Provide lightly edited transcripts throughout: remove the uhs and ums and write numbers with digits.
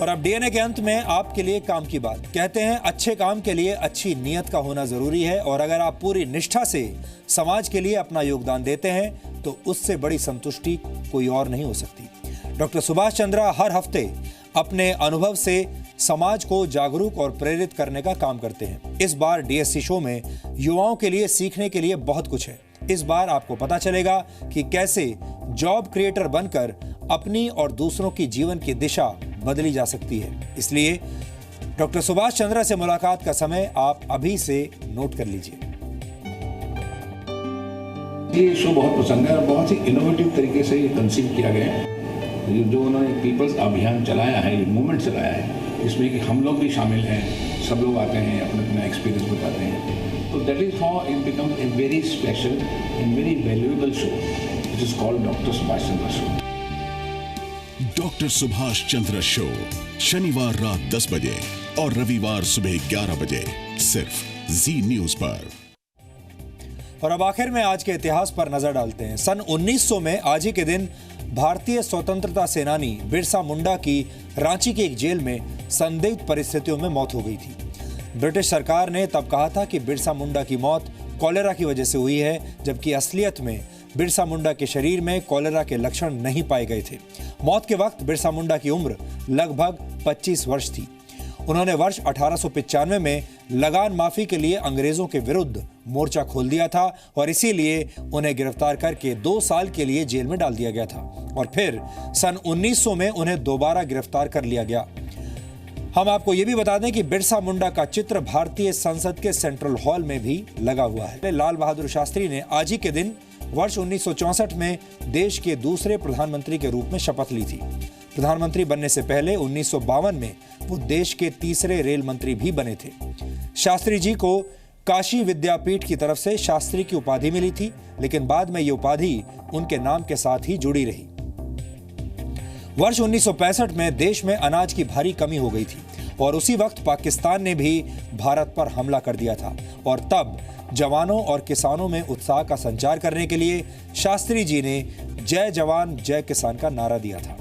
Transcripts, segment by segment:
और अब डीएनए के अंत में आपके लिए काम की बात। कहते हैं अच्छे काम के लिए अच्छी नीयत का होना जरूरी है, और अगर आप पूरी निष्ठा से समाज के लिए अपना योगदान देते हैं तो उससे बड़ी संतुष्टि कोई और नहीं हो सकती। डॉक्टर सुभाष चंद्रा हर हफ्ते अपने अनुभव से समाज को जागरूक और प्रेरित करने का काम करते हैं। इस बार डीएससी शो में युवाओं के लिए सीखने के लिए बहुत कुछ है। इस बार आपको पता चलेगा कि कैसे जॉब क्रिएटर बनकर अपनी और दूसरों की जीवन की दिशा बदली जा सकती है। इसलिए डॉक्टर सुभाष चंद्रा से मुलाकात का समय आप अभी से नोट कर लीजिए। ये शो बहुत पसंद है और बहुत ही इनोवेटिव तरीके से ये कंसीव किया गया है। जो उन्होंने पीपल्स अभियान चलाया है, ये मूवमेंट चलाया है, इसमें कि हम लोग भी शामिल हैं, सब लोग आते हैं, अपना अपना एक्सपीरियंस बताते हैं। तो that is how it become a very special and very valuable show which is called doctor Subhash Chandra show. Doctor Subhash Chandra show शनिवार रात 10 बजे और रविवार सुबह 11 बजे सिर्फ जी न्यूज पर। और अब आखिर में आज के इतिहास पर नजर डालते हैं। सन 1900 में आज ही के दिन भारतीय स्वतंत्रता सेनानी बिरसा मुंडा की रांची की एक जेल में संदिग्ध परिस्थितियों में मौत हो गई थी। ब्रिटिश सरकार ने तब कहा था कि बिरसा मुंडा की मौत कॉलेरा की वजह से हुई है, जबकि असलियत में बिरसा मुंडा के शरीर में कॉलेरा के लक्षण नहीं पाए गए थे। मौत के वक्त बिरसा मुंडा की उम्र लगभग 25 वर्ष थी। उन्होंने वर्ष 1895 में लगान माफी के लिए अंग्रेजों के विरुद्ध मोर्चा खोल दिया था और इसीलिए उन्हें गिरफ्तार करके 2 साल के लिए जेल में डाल दिया गया था और फिर सन 1900 में उन्हें दोबारा गिरफ्तार कर लिया गया। हम आपको यह भी बता दें कि बिरसा मुंडा का चित्र भारतीय संसद के सेंट्रल हॉल में भी लगा हुआ है। लाल बहादुर शास्त्री ने आज ही के दिन वर्ष 1964 में देश के दूसरे प्रधानमंत्री के रूप में शपथ ली थी। प्रधानमंत्री बनने से पहले 1952 में वो देश के तीसरे रेल मंत्री भी बने थे। शास्त्री जी को काशी विद्यापीठ की तरफ से शास्त्री की उपाधि मिली थी, लेकिन बाद में ये उपाधि उनके नाम के साथ ही जुड़ी रही। वर्ष 1965 में देश में अनाज की भारी कमी हो गई थी और उसी वक्त पाकिस्तान ने भी भारत पर हमला कर दिया था और तब जवानों और किसानों में उत्साह का संचार करने के लिए शास्त्री जी ने जय जवान जय किसान का नारा दिया था।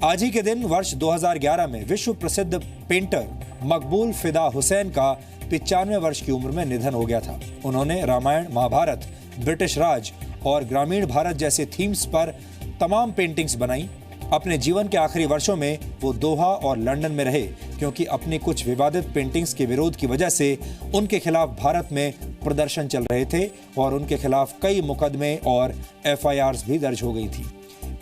आज ही के दिन वर्ष 2011 में विश्व प्रसिद्ध पेंटर मकबूल फिदा हुसैन का 95 वर्ष की उम्र में निधन हो गया था। उन्होंने रामायण, महाभारत, ब्रिटिश राज और ग्रामीण भारत जैसे थीम्स पर तमाम पेंटिंग्स बनाई। अपने जीवन के आखिरी वर्षों में वो दोहा और लंदन में रहे, क्योंकि अपनी कुछ विवादित पेंटिंग्स के विरोध की वजह से उनके खिलाफ भारत में प्रदर्शन चल रहे थे और उनके खिलाफ कई मुकदमे और FIRs भी दर्ज हो गई थी।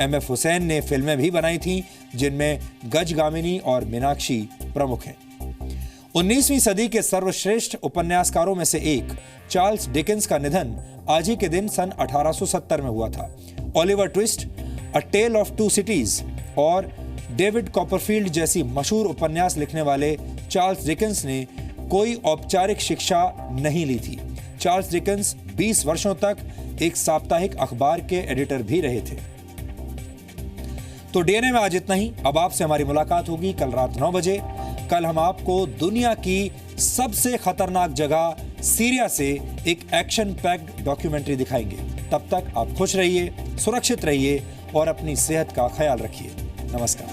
MF हुसैन ने फिल्में भी बनाई थीं, जिनमें गजगामिनी और मीनाक्षी प्रमुख हैं। 19वीं सदी के सर्वश्रेष्ठ उपन्यासकारों में से एक चार्ल्स डिकेंस का निधन आज ही के दिन सन 1870 में हुआ था। Oliver Twist, a tale of two cities और डेविड कॉपरफील्ड जैसी मशहूर उपन्यास लिखने वाले चार्ल्स डिकेंस ने कोई औपचारिक शिक्षा नहीं ली थी। चार्ल्स डिकेंस 20 वर्षों तक एक साप्ताहिक अखबार के एडिटर भी रहे थे। तो डीएनए में आज इतना ही। अब आपसे हमारी मुलाकात होगी कल रात 9 बजे। कल हम आपको दुनिया की सबसे खतरनाक जगह सीरिया से एक एक्शन पैक्ड डॉक्यूमेंट्री दिखाएंगे। तब तक आप खुश रहिए, सुरक्षित रहिए और अपनी सेहत का ख्याल रखिए। नमस्कार।